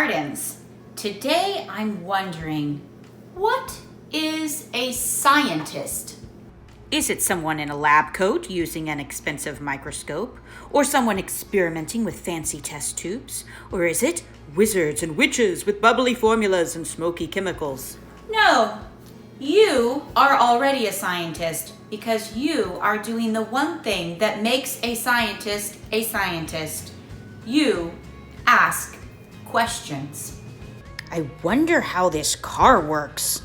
Gardens. Today I'm wondering, what is a scientist? Is it someone in a lab coat using an expensive microscope? Or someone experimenting with fancy test tubes? Or is it wizards and witches with bubbly formulas and smoky chemicals? No, you are already a scientist because you are doing the one thing that makes a scientist a scientist. You ask questions. I wonder how this car works.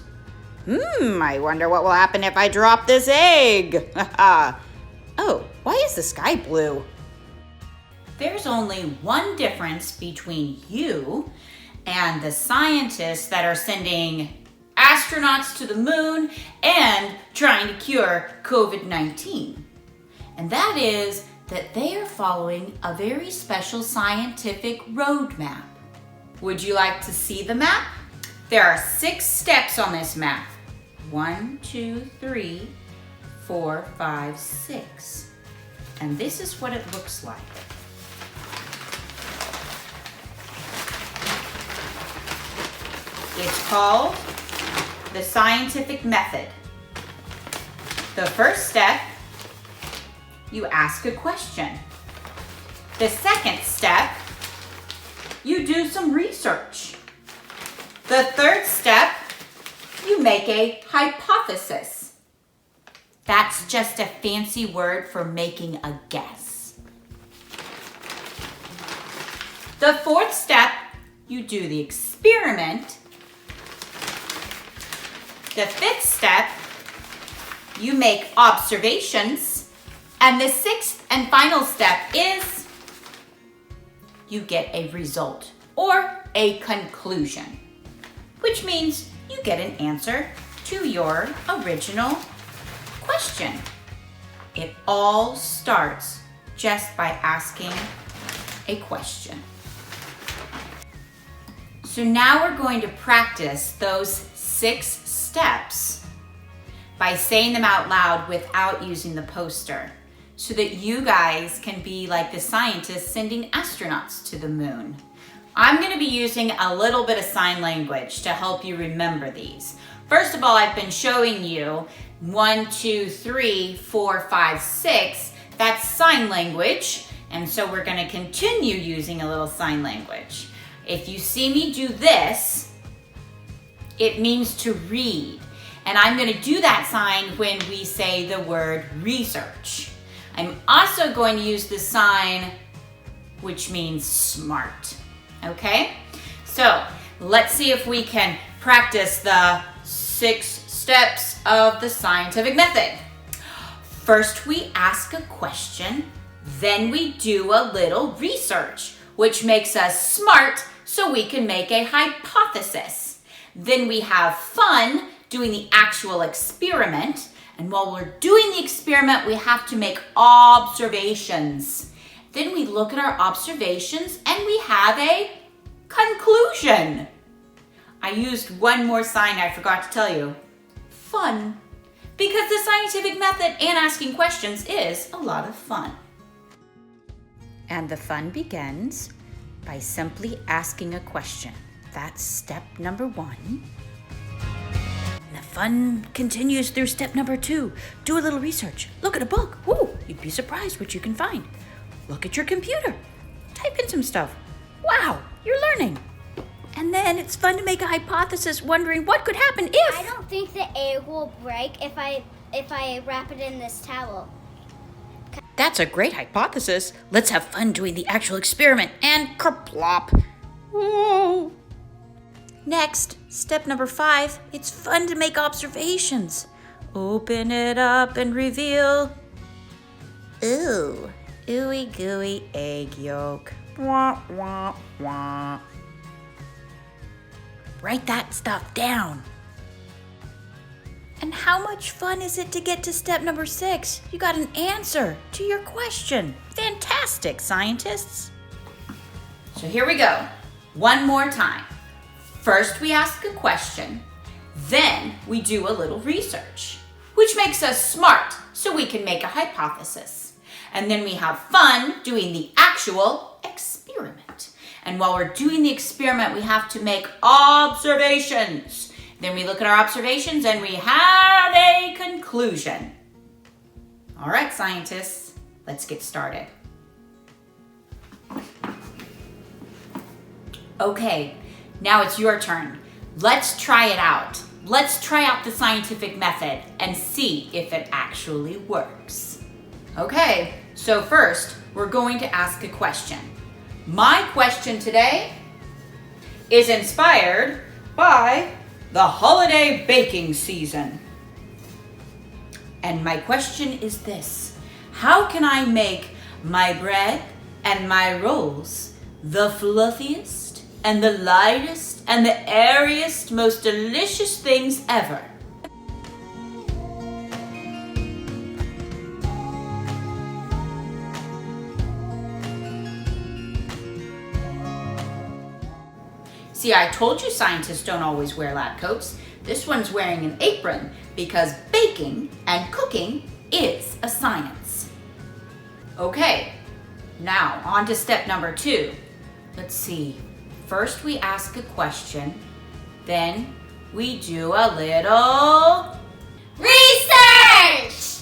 I wonder what will happen if I drop this egg. Oh, why is the sky blue? There's only one difference between you and the scientists that are sending astronauts to the moon and trying to cure COVID-19. And that is that they are following a very special scientific roadmap. Would you like to see the map? There are 6 steps on this map. 1, 2, 3, 4, 5, 6. And this is what it looks like. It's called the scientific method. The first step, you ask a question. The second step, you do some research. The third step, you make a hypothesis. That's just a fancy word for making a guess. The fourth step, you do the experiment. The fifth step, you make observations. And the sixth and final step is you get a result or a conclusion, which means you get an answer to your original question. It all starts just by asking a question. So now we're going to practice those 6 steps by saying them out loud without using the poster, so that you guys can be like the scientists sending astronauts to the moon. I'm going to be using a little bit of sign language to help you remember these. First of all, I've been showing you 1, 2, 3, 4, 5, 6. That's sign language. And so we're going to continue using a little sign language. If you see me do this, it means to read. And I'm going to do that sign when we say the word research. I'm also going to use the sign which means smart. Okay? So let's see if we can practice the 6 steps of the scientific method. First, we ask a question, then we do a little research, which makes us smart so we can make a hypothesis. Then we have fun doing the actual experiment. And while we're doing the experiment, we have to make observations. Then we look at our observations and we have a conclusion. I used one more sign I forgot to tell you. Fun. Because the scientific method and asking questions is a lot of fun. And the fun begins by simply asking a question. That's step number 1. Fun continues through step number 2. Do a little research. Look at a book. Ooh, you'd be surprised what you can find. Look at your computer. Type in some stuff. Wow, you're learning. And then it's fun to make a hypothesis, wondering what could happen if... I don't think the egg will break if I wrap it in this towel. That's a great hypothesis. Let's have fun doing the actual experiment. And kerplop. Whoa. Next, step number 5, it's fun to make observations. Open it up and reveal, ooh, ooey gooey egg yolk. Wah, wah, wah. Write that stuff down. And how much fun is it to get to step number 6? You got an answer to your question. Fantastic, scientists. So here we go. One more time. First, we ask a question, then we do a little research, which makes us smart so we can make a hypothesis. And then we have fun doing the actual experiment. And while we're doing the experiment, we have to make observations. Then we look at our observations and we have a conclusion. All right, scientists, let's get started. Okay, now it's your turn. Let's try it out. Let's try out the scientific method and see if it actually works. Okay, so first, we're going to ask a question. My question today is inspired by the holiday baking season. And my question is this: how can I make my bread and my rolls the fluffiest and the lightest and the airiest, most delicious things ever? See, I told you scientists don't always wear lab coats. This one's wearing an apron because baking and cooking is a science. Okay, now on to step number 2. Let's see. First we ask a question, then we do a little research!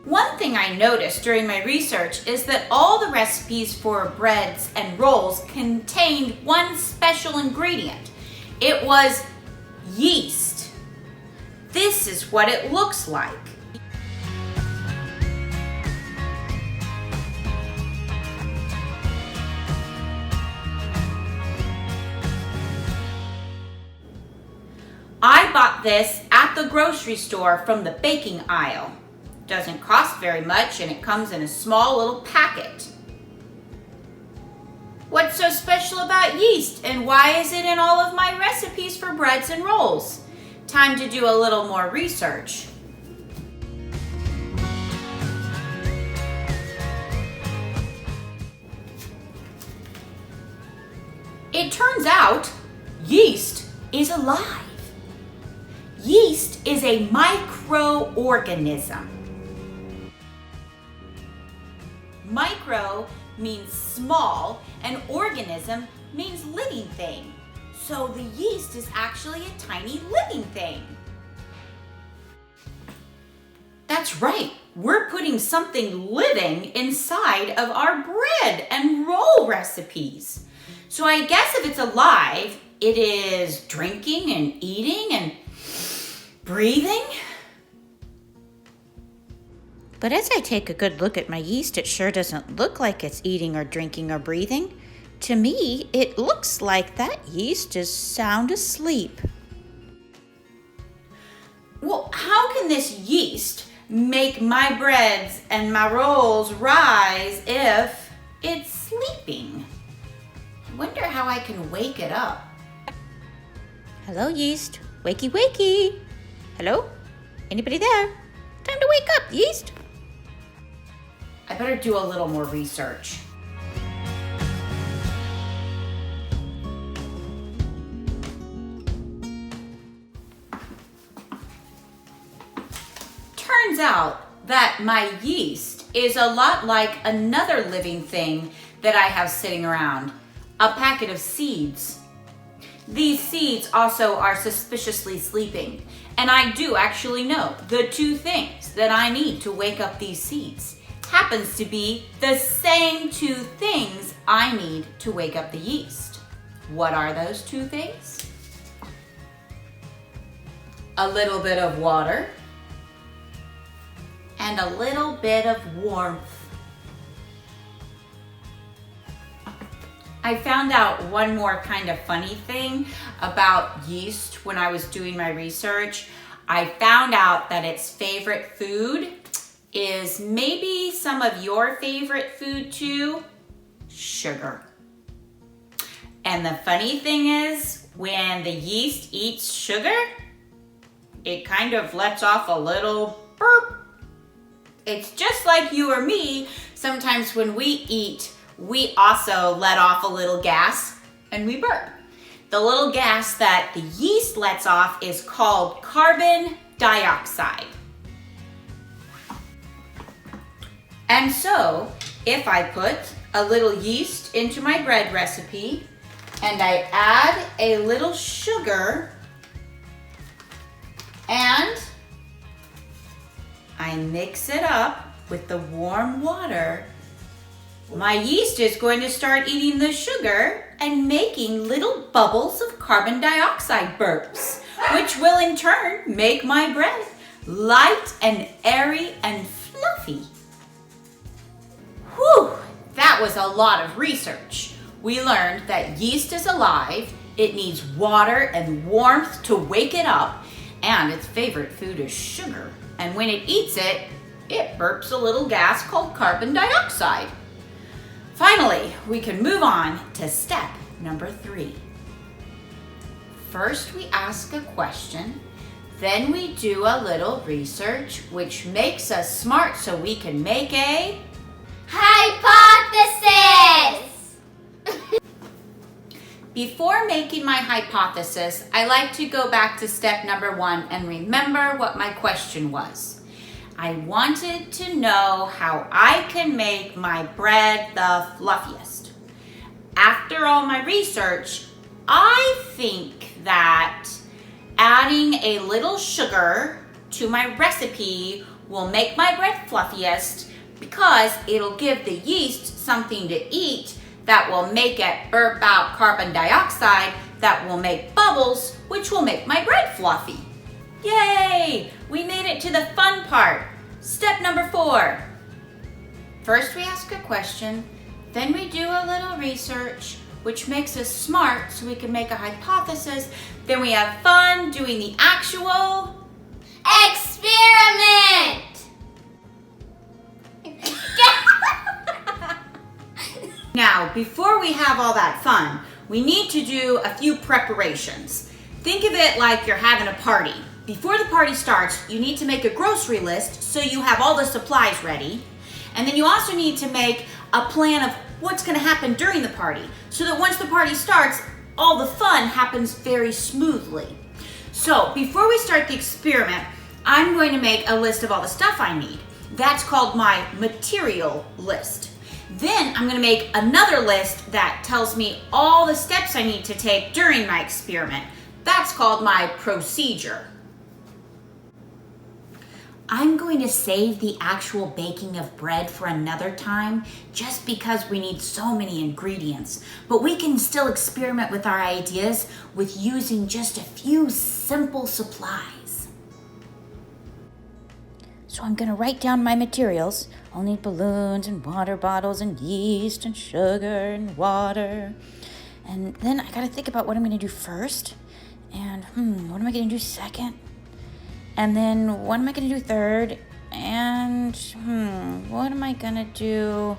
One thing I noticed during my research is that all the recipes for breads and rolls contained one special ingredient. It was yeast. This is what it looks like. I bought this at the grocery store from the baking aisle. Doesn't cost very much and it comes in a small little packet. What's so special about yeast and why is it in all of my recipes for breads and rolls? Time to do a little more research. It turns out yeast is alive. Yeast is a microorganism. Micro means small and organism means living thing. So the yeast is actually a tiny living thing. That's right, we're putting something living inside of our bread and roll recipes. So I guess if it's alive, it is drinking and eating and breathing. But as I take a good look at my yeast, it sure doesn't look like it's eating or drinking or breathing. To me, it looks like that yeast is sound asleep. Well, how can this yeast make my breads and my rolls rise if it's sleeping? I wonder how I can wake it up. Hello, yeast. Wakey, wakey. Hello? Anybody there? Time to wake up, yeast. I better do a little more research. Turns out that my yeast is a lot like another living thing that I have sitting around, a packet of seeds. These seeds also are suspiciously sleeping, and I do actually know the 2 things that I need to wake up these seeds. Happens to be the same 2 things I need to wake up the yeast. What are those 2 things? A little bit of water and a little bit of warmth. I found out one more kind of funny thing about yeast when I was doing my research. I found out that its favorite food is maybe some of your favorite food too, sugar. And the funny thing is, when the yeast eats sugar, it kind of lets off a little burp. It's just like you or me. Sometimes when we eat, we also let off a little gas and we burp. The little gas that the yeast lets off is called carbon dioxide. And so, if I put a little yeast into my bread recipe and I add a little sugar and I mix it up with the warm water, my yeast is going to start eating the sugar and making little bubbles of carbon dioxide burps, which will in turn make my bread light and airy and fluffy. Whew, that was a lot of research. We learned that yeast is alive, it needs water and warmth to wake it up, and its favorite food is sugar. And when it eats it, it burps a little gas called carbon dioxide. Finally, we can move on to step number 3. First, we ask a question, then we do a little research, which makes us smart so we can make a hypothesis! Before making my hypothesis, I like to go back to step number 1 and remember what my question was. I wanted to know how I can make my bread the fluffiest. After all my research, I think that adding a little sugar to my recipe will make my bread fluffiest because it'll give the yeast something to eat that will make it burp out carbon dioxide that will make bubbles, which will make my bread fluffy. Yay! We made it to the fun part. Step number 4. First we ask a question, then we do a little research, which makes us smart so we can make a hypothesis. Then we have fun doing the actual experiment! Now, before we have all that fun, we need to do a few preparations. Think of it like you're having a party. Before the party starts, you need to make a grocery list so you have all the supplies ready. And then you also need to make a plan of what's going to happen during the party so that once the party starts, all the fun happens very smoothly. So before we start the experiment, I'm going to make a list of all the stuff I need. That's called my material list. Then I'm going to make another list that tells me all the steps I need to take during my experiment. That's called my procedure. I'm going to save the actual baking of bread for another time just because we need so many ingredients. But we can still experiment with our ideas with using just a few simple supplies. So I'm going to write down my materials. I'll need balloons and water bottles and yeast and sugar and water. And then I got to think about what I'm going to do first. And what am I going to do second? And then what am I going to do third? And what am I going to do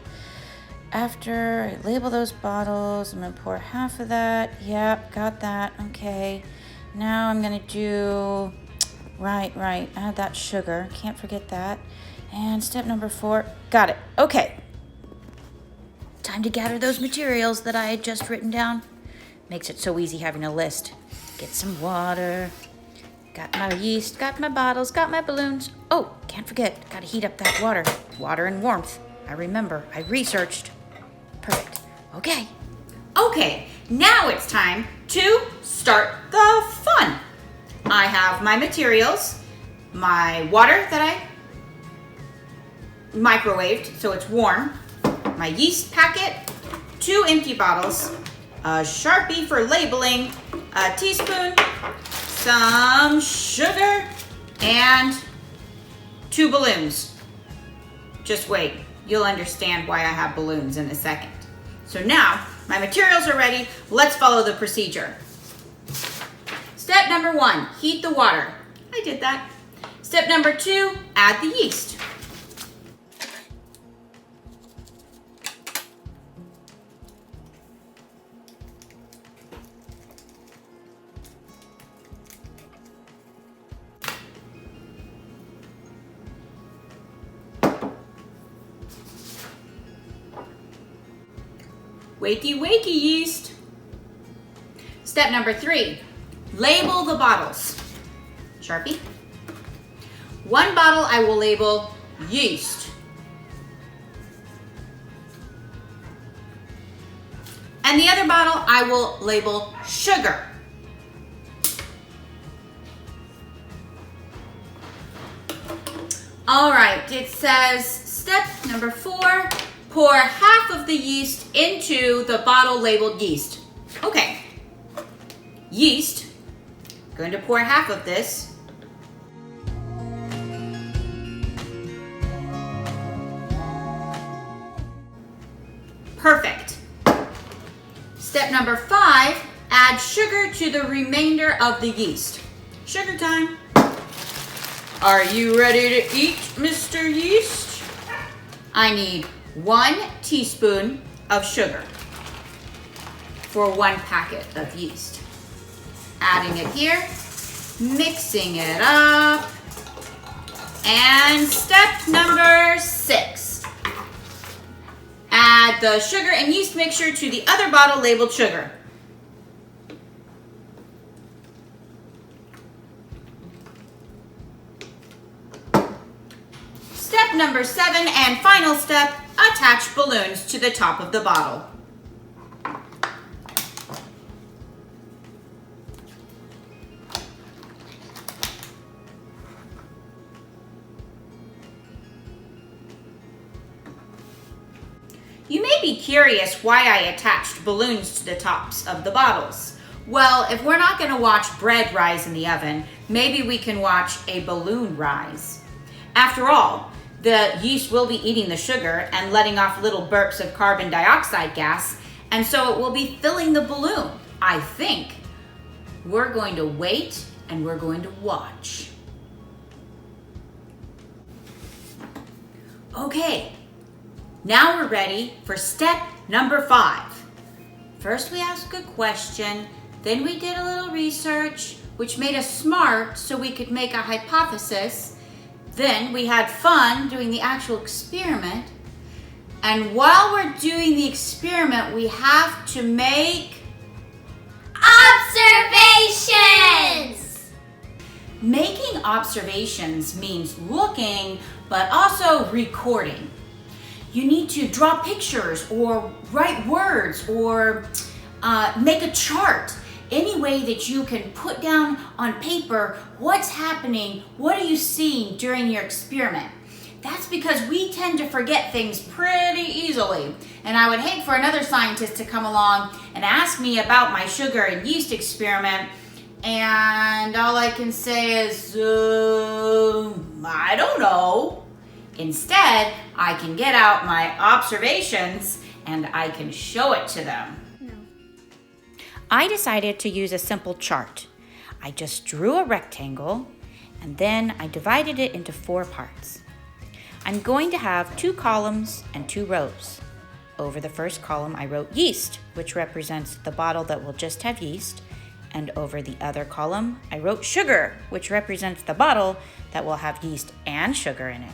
after I label those bottles? I'm going to pour half of that. Yep, got that. Okay. Now I'm going to do, right, add that sugar. Can't forget that. And step number 4, got it. Okay. Time to gather those materials that I had just written down. Makes it so easy having a list. Get some water. Got my yeast, got my bottles, got my balloons. Oh, can't forget, gotta heat up that water. Water and warmth. I remember, I researched. Perfect. Okay, now it's time to start the fun. I have my materials, my water that I microwaved so it's warm, my yeast packet, 2 empty bottles, a Sharpie for labeling, a teaspoon, some sugar, and 2 balloons. Just wait, you'll understand why I have balloons in a second. So now, my materials are ready, let's follow the procedure. Step number 1, heat the water. I did that. Step number 2, add the yeast. Wakey, wakey, yeast. Step number 3, label the bottles. Sharpie. One bottle I will label yeast. And the other bottle I will label sugar. All right, it says step number 4, pour half of the yeast into the bottle labeled yeast. Okay, yeast, going to pour half of this. Perfect. Step number 5, add sugar to the remainder of the yeast. Sugar time. Are you ready to eat, Mr. Yeast? I need 1 teaspoon of sugar for 1 packet of yeast. Adding it here, mixing it up, and step number 6. Add the sugar and yeast mixture to the other bottle labeled sugar. Step number 7 and final step, attach balloons to the top of the bottle. You may be curious why I attached balloons to the tops of the bottles. Well, if we're not going to watch bread rise in the oven, maybe we can watch a balloon rise. After all, the yeast will be eating the sugar and letting off little burps of carbon dioxide gas, and so it will be filling the balloon. I think we're going to wait and we're going to watch. Okay, now we're ready for step number 5. First we asked a question, then we did a little research, which made us smart so we could make a hypothesis. Then we had fun doing the actual experiment. And while we're doing the experiment, we have to make observations! Making observations means looking, but also recording. You need to draw pictures or write words or make a chart. Any way that you can put down on paper what's happening, what are you seeing during your experiment. That's because we tend to forget things pretty easily. And I would hate for another scientist to come along and ask me about my sugar and yeast experiment, and all I can say is, I don't know. Instead, I can get out my observations and I can show it to them. I decided to use a simple chart. I just drew a rectangle and then I divided it into 4 parts. I'm going to have 2 columns and 2 rows. Over the first column, I wrote yeast, which represents the bottle that will just have yeast. And over the other column, I wrote sugar, which represents the bottle that will have yeast and sugar in it.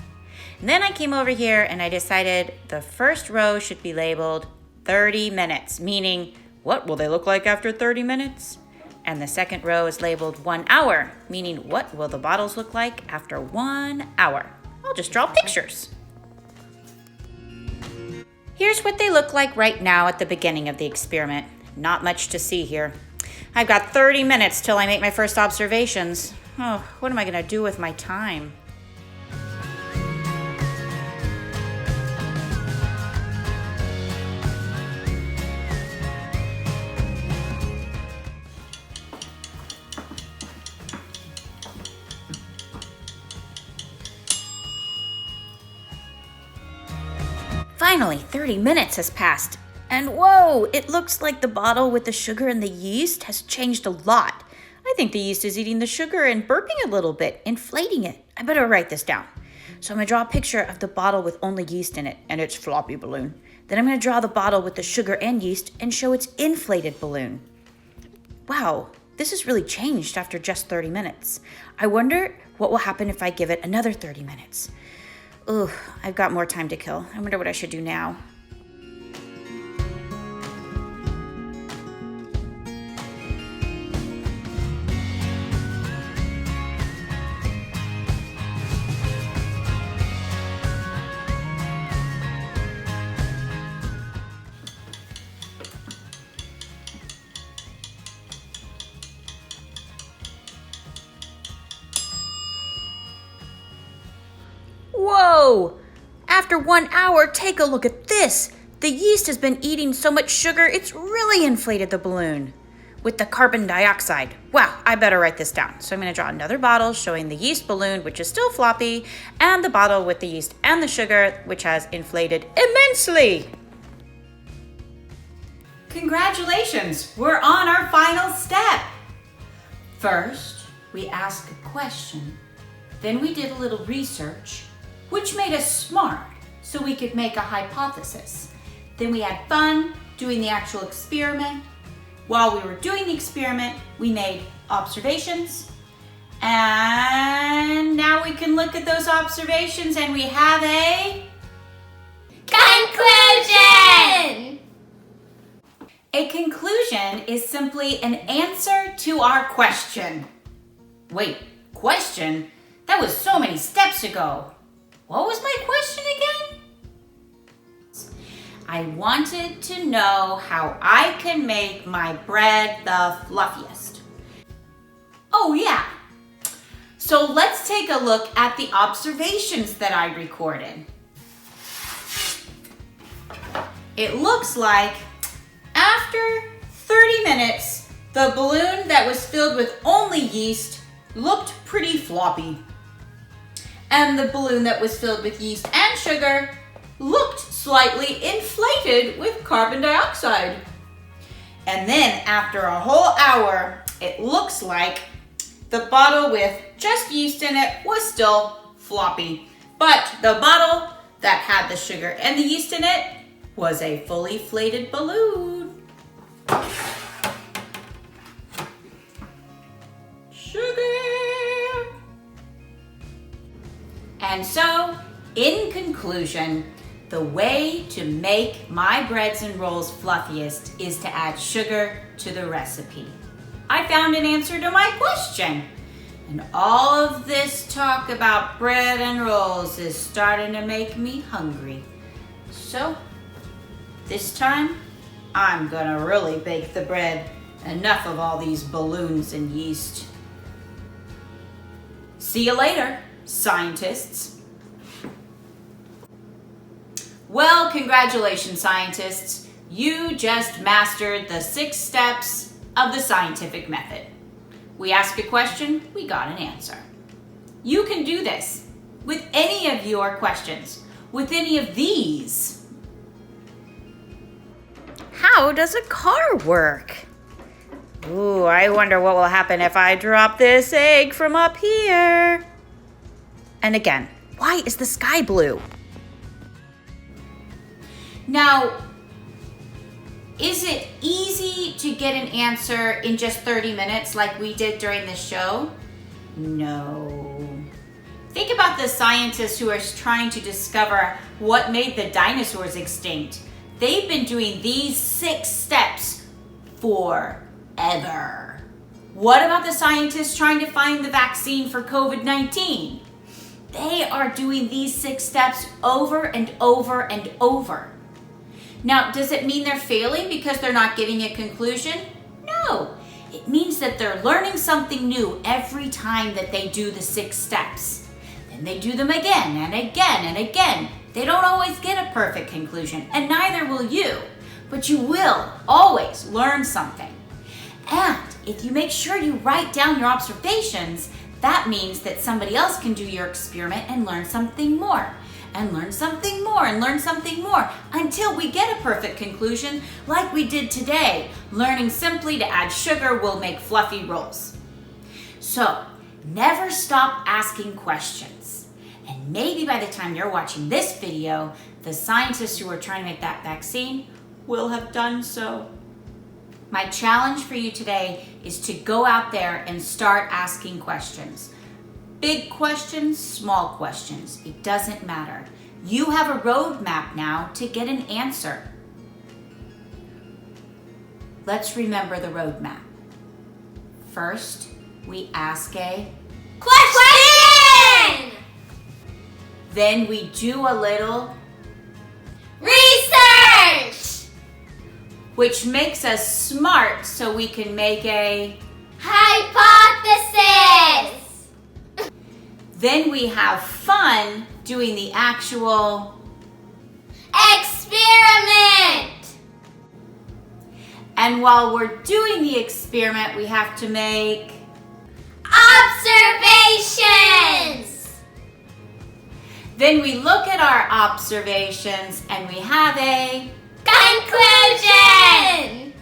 And then I came over here and I decided the first row should be labeled 30 minutes, meaning what will they look like after 30 minutes? And the second row is labeled 1 hour, meaning what will the bottles look like after 1 hour? I'll just draw pictures. Here's what they look like right now at the beginning of the experiment. Not much to see here. I've got 30 minutes till I make my first observations. Oh, what am I gonna do with my time? Finally, 30 minutes has passed. And whoa, it looks like the bottle with the sugar and the yeast has changed a lot. I think the yeast is eating the sugar and burping a little bit, inflating it. I better write this down. So I'm gonna draw a picture of the bottle with only yeast in it and its floppy balloon. Then I'm gonna draw the bottle with the sugar and yeast and show its inflated balloon. Wow, this has really changed after just 30 minutes. I wonder what will happen if I give it another 30 minutes. Ugh, I've got more time to kill. I wonder what I should do now. Whoa! After 1 hour, take a look at this. The yeast has been eating so much sugar, it's really inflated the balloon with the carbon dioxide. Wow, I better write this down. So I'm going to draw another bottle showing the yeast balloon, which is still floppy, and the bottle with the yeast and the sugar, which has inflated immensely. Congratulations, we're on our final step. First, we asked a question. Then we did a little research, which made us smart so we could make a hypothesis. Then we had fun doing the actual experiment. While we were doing the experiment, we made observations. And now we can look at those observations and we have a conclusion! A conclusion is simply an answer to our question. Wait, question? That was so many steps ago. What was my question again? I wanted to know how I can make my bread the fluffiest. Oh yeah. So let's take a look at the observations that I recorded. It looks like after 30 minutes, the balloon that was filled with only yeast looked pretty floppy. And the balloon that was filled with yeast and sugar looked slightly inflated with carbon dioxide. And then after a whole hour, it looks like the bottle with just yeast in it was still floppy. But the bottle that had the sugar and the yeast in it was a fully inflated balloon. Sugar. And so, in conclusion, the way to make my breads and rolls fluffiest is to add sugar to the recipe. I found an answer to my question. And all of this talk about bread and rolls is starting to make me hungry. So, this time, I'm gonna really bake the bread. Enough of all these balloons and yeast. See you later, scientists. Well, congratulations, scientists. You just mastered the 6 steps of the scientific method. We asked a question, we got an answer. You can do this with any of your questions, with any of these. How does a car work? Ooh, I wonder what will happen if I drop this egg from up here. And again, why is the sky blue? Now, is it easy to get an answer in just 30 minutes like we did during the show? No. Think about the scientists who are trying to discover what made the dinosaurs extinct. They've been doing these 6 steps forever. What about the scientists trying to find the vaccine for COVID-19? They are doing these 6 steps over and over and over. Now, does it mean they're failing because they're not getting a conclusion? No. It means that they're learning something new every time that they do the 6 steps. Then they do them again and again and again. They don't always get a perfect conclusion, and neither will you. But you will always learn something. And if you make sure you write down your observations, that means that somebody else can do your experiment and learn something more. And learn something more and learn something more until we get a perfect conclusion like we did today. Learning simply to add sugar will make fluffy rolls. So, never stop asking questions. And maybe by the time you're watching this video, the scientists who are trying to make that vaccine will have done so. My challenge for you today is to go out there and start asking questions. Big questions, small questions, it doesn't matter. You have a roadmap now to get an answer. Let's remember the roadmap. First, we ask a question! Then we do a little research! Which makes us smart so we can make a hypothesis! Then we have fun doing the actual experiment. And while we're doing the experiment, we have to make observations. Then we look at our observations and we have a conclusion.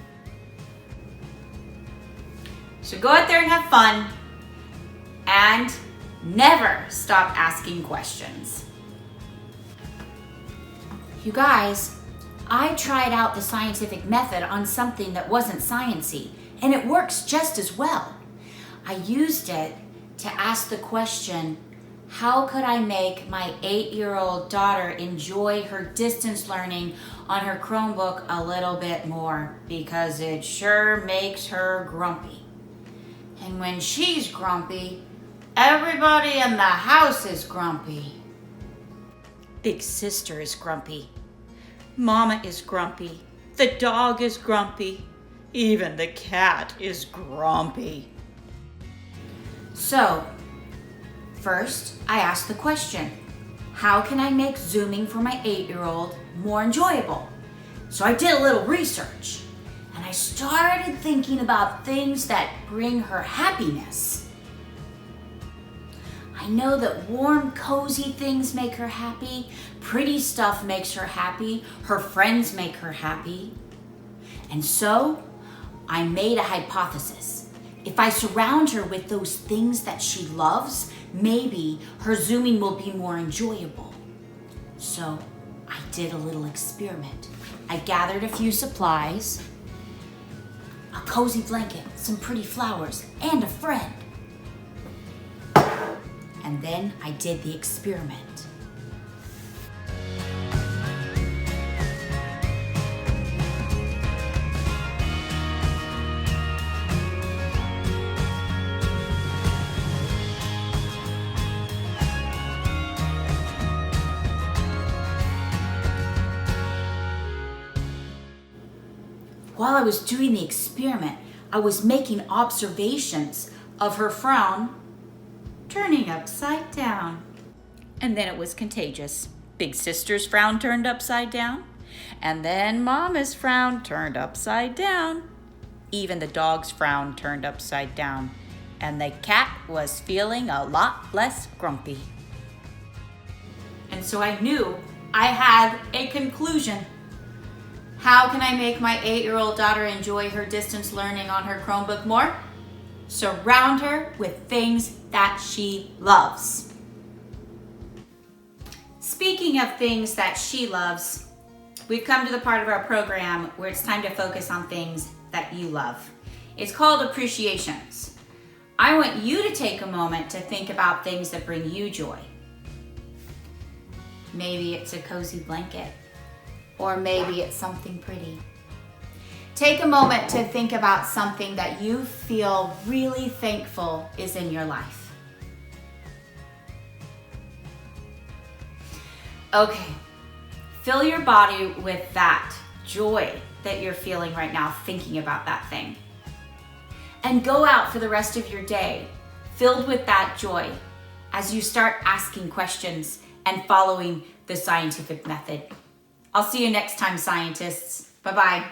So go out there and have fun and never stop asking questions. You guys, I tried out the scientific method on something that wasn't sciencey, and it works just as well. I used it to ask the question, how could I make my 8-year-old daughter enjoy her distance learning on her Chromebook a little bit more? Because it sure makes her grumpy. And when she's grumpy, everybody in the house is grumpy. Big sister is grumpy. Mama is grumpy. The dog is grumpy. Even the cat is grumpy. So, first, I asked the question, how can I make Zooming for my 8-year-old more enjoyable? So I did a little research, and I started thinking about things that bring her happiness. I know that warm, cozy things make her happy, pretty stuff makes her happy, her friends make her happy. And so, I made a hypothesis. If I surround her with those things that she loves, maybe her Zooming will be more enjoyable. So, I did a little experiment. I gathered a few supplies, a cozy blanket, some pretty flowers, and a friend. And then I did the experiment. While I was doing the experiment, I was making observations of her frown turning upside down. And then it was contagious. Big sister's frown turned upside down, and then Mama's frown turned upside down. Even the dog's frown turned upside down, and the cat was feeling a lot less grumpy. And so I knew I had a conclusion. How can I make my 8-year-old daughter enjoy her distance learning on her Chromebook more? Surround her with things that she loves. Speaking of things that she loves, we've come to the part of our program where it's time to focus on things that you love. It's called appreciations. I want you to take a moment to think about things that bring you joy. Maybe it's a cozy blanket, or maybe it's something pretty. Take a moment to think about something that you feel really thankful is in your life. Okay, fill your body with that joy that you're feeling right now thinking about that thing. And go out for the rest of your day filled with that joy as you start asking questions and following the scientific method. I'll see you next time, scientists. Bye-bye.